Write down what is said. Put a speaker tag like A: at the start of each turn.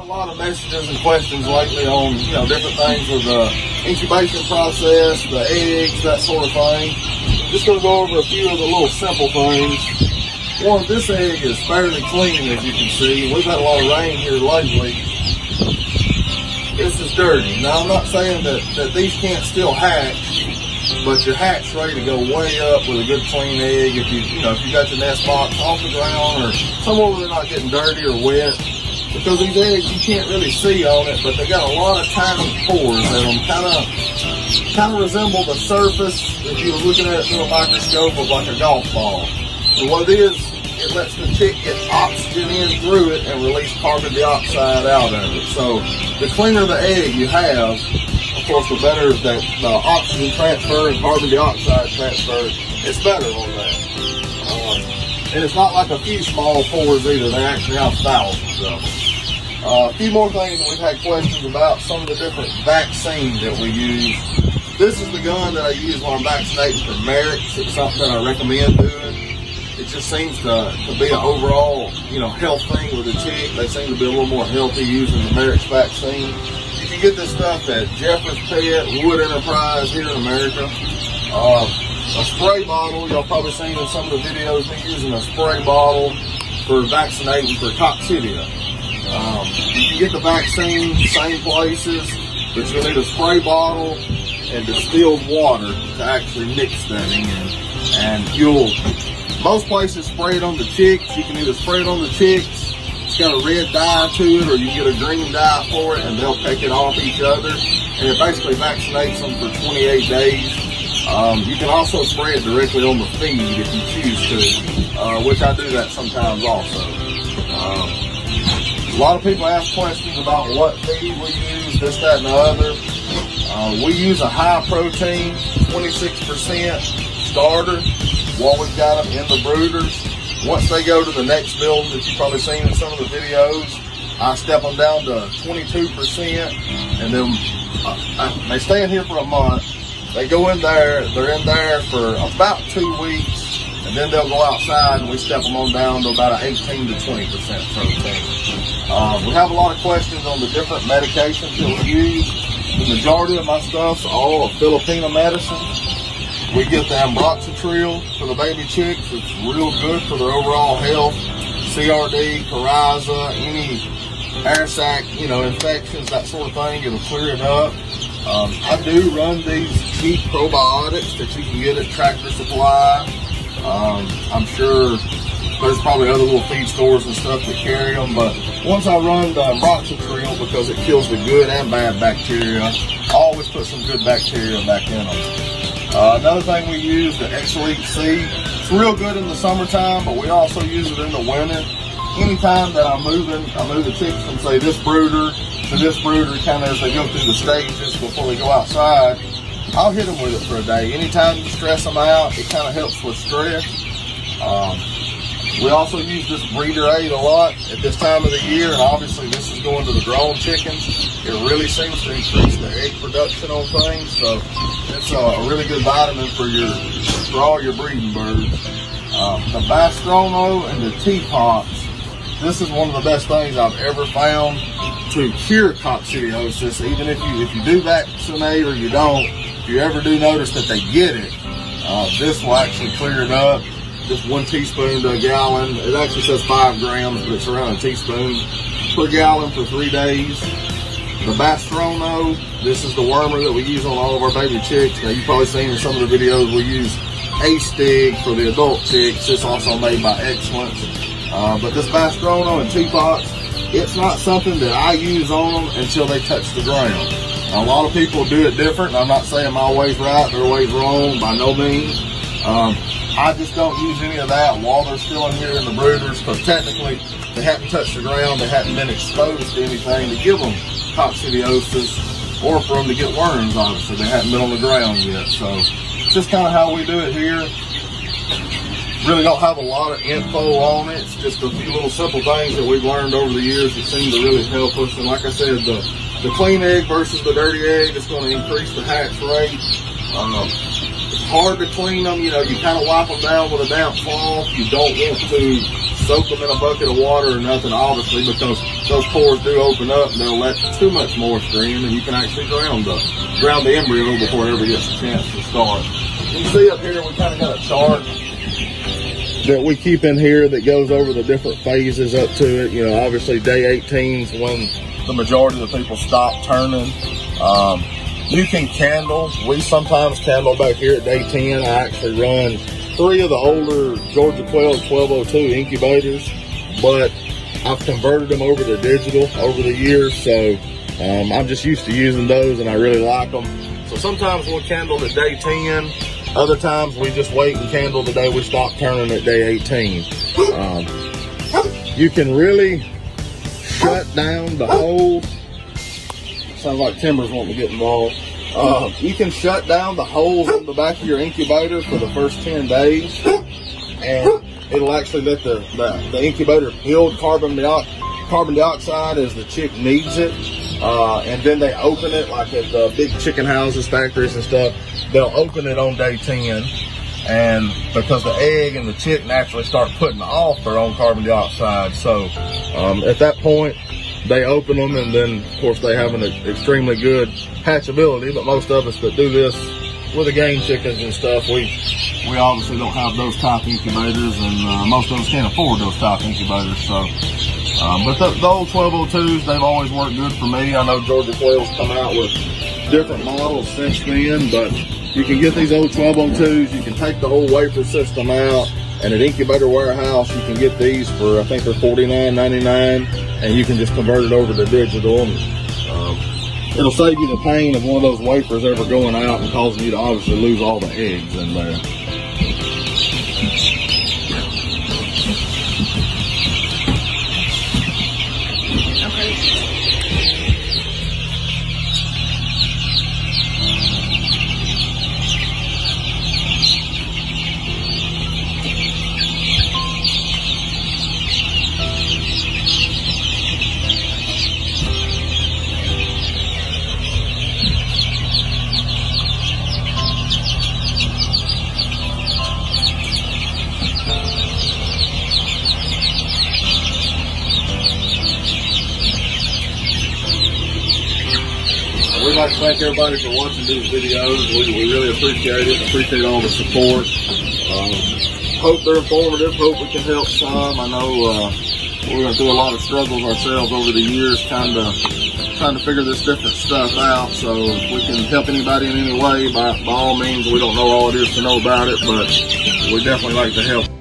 A: lot of messages and questions lately on, different things with the incubation process, the eggs, that sort of thing. Just going to go over a few of the little simple things. One, this egg is fairly clean, as you can see. We've had a lot of rain here lately. This is dirty. Now, I'm not saying that these can't still hatch, but your hatch rate to go way up with a good clean egg. If you got your nest box off the ground or somewhere where they're not getting dirty or wet. Because these eggs, you can't really see on it, but they got a lot of tiny pores in them. Kind of resemble the surface, if you were looking at it through a microscope, of like a golf ball. And what it is, it lets the chick get oxygen in through it and release carbon dioxide out of it. So the cleaner the egg you have, of course, the better that the oxygen transfer and carbon dioxide transfer, it's better on that. And it's not like a few small pores either. They actually have thousands of them. A few more things that we've had questions about, some of the different vaccines that we use. This is the gun that I use when I'm vaccinating for Merrick's. It's something that I recommend doing. It just seems to be an overall, health thing with the chick. They seem to be a little more healthy using the Merrick's vaccine. You can get this stuff at Jeffers Pet, Wood Enterprise here in America. A spray bottle, y'all probably seen in some of the videos, me using a spray bottle for vaccinating for coccidia. You can get the vaccine same places, but you'll need a spray bottle and distilled water to actually mix that in. And most places spray it on the chicks. You can either spray it on the chicks, it's got a red dye to it, or you get a green dye for it and they'll take it off each other. And it basically vaccinates them for 28 days. You can also spray it directly on the feed if you choose to, which I do that sometimes also. A lot of people ask questions about what feed we use, this, that, and the other. We use a high protein, 26% starter while we've got them in the brooders. Once they go to the next building that you've probably seen in some of the videos, I step them down to 22%, and then they stay in here for a month. They go in there, they're in there for about 2 weeks, and then they'll go outside and we step them on down to about an 18 to 20% protein. We have a lot of questions on the different medications that we use. The majority of my stuff's all Filipino medicine. We get the ambroxetril for the baby chicks. It's real good for their overall health. CRD, coryza, any air sac, infections, that sort of thing, it'll clear it up. I do run these cheap probiotics that you can get at Tractor Supply. I'm sure there's probably other little feed stores and stuff that carry them, but once I run the ambroxetril, because it kills the good and bad bacteria, I always put some good bacteria back in them. Another thing we use, the X-Elite C. It's real good in the summertime, but we also use it in the winter. Anytime that I move the chicks from, say, this brooder to this brooder, kind of as they go through the stages before they go outside, I'll hit them with it for a day. Anytime you stress them out, it kind of helps with stress. We also use this breeder aid a lot at this time of the year, and obviously this is going to the grown chickens. It really seems to increase the egg production on things, so it's a really good vitamin for all your breeding birds. The Bastrono and the Teapox, this is one of the best things I've ever found to cure coccidiosis. Even if you do vaccinate or you don't, if you ever do notice that they get it, this will actually clear it up. Just 1 teaspoon to a gallon. It actually says 5 grams, but it's around a teaspoon per gallon for 3 days. The Bastrono, this is the wormer that we use on all of our baby chicks. Now, you've probably seen in some of the videos we use A-Stig for the adult chicks. It's also made by Excellence. But this Bastrono and Teapox, it's not something that I use on them until they touch the ground. A lot of people do it different. I'm not saying my way's right, their way's wrong, by no means. I just don't use any of that while they're still in here in the brooders, because technically they haven't touched the ground, they haven't been exposed to anything to give them coccidiosis, or for them to get worms, obviously. They haven't been on the ground yet. So it's just kind of how we do it here. Really don't have a lot of info on it. It's just a few little simple things that we've learned over the years that seem to really help us. And like I said, the clean egg versus the dirty egg is going to increase the hatch rate. It's hard to clean them. You kind of wipe them down with a damp cloth. You don't want to soak them in a bucket of water or nothing, obviously, because those pores do open up and they'll let too much moisture in, and you can actually drown the embryo before it ever gets a chance to start. You can see up here we kind of got a chart that we keep in here that goes over the different phases up to it. You know, obviously day 18 is when the majority of the people stop turning. You can candle. We sometimes candle back here at day 10. I actually run 3 of the older Georgia 1202 incubators, but I've converted them over to digital over the years, so I'm just used to using those and I really like them. So sometimes we'll candle at day 10. Other times we just wait and candle the day we stop turning at day 18. You can really shut down the holes. Sounds like Timber's wanting to get involved. You can shut down the holes in the back of your incubator for the first 10 days, and it'll actually let the incubator build carbon dioxide as the chick needs it. And then they open it, like at the big chicken houses, factories and stuff. They'll open it on day 10, and because the egg and the chick naturally start putting off their own carbon dioxide, so at that point they open them, and then of course they have an extremely good hatchability. But most of us that do this with the game chickens and stuff, we obviously don't have those type incubators, and most of us can't afford those type incubators. So but the old 1202s, they've always worked good for me. I know Georgia 12's come out with different models since then, but you can get these old 1202s. You can take the whole wafer system out, and at Incubator Warehouse you can get these for, I think they're $49.99, and you can just convert it over to digital, and it'll save you the pain of one of those wafers ever going out and causing you to obviously lose all the eggs in there. We'd like to thank everybody for watching these videos. We really appreciate it. Appreciate all the support. Hope they're informative. Hope we can help some. I know we're going through a lot of struggles ourselves over the years trying to figure this different stuff out. So if we can help anybody in any way, by all means, we don't know all it is to know about it, but we definitely like to help.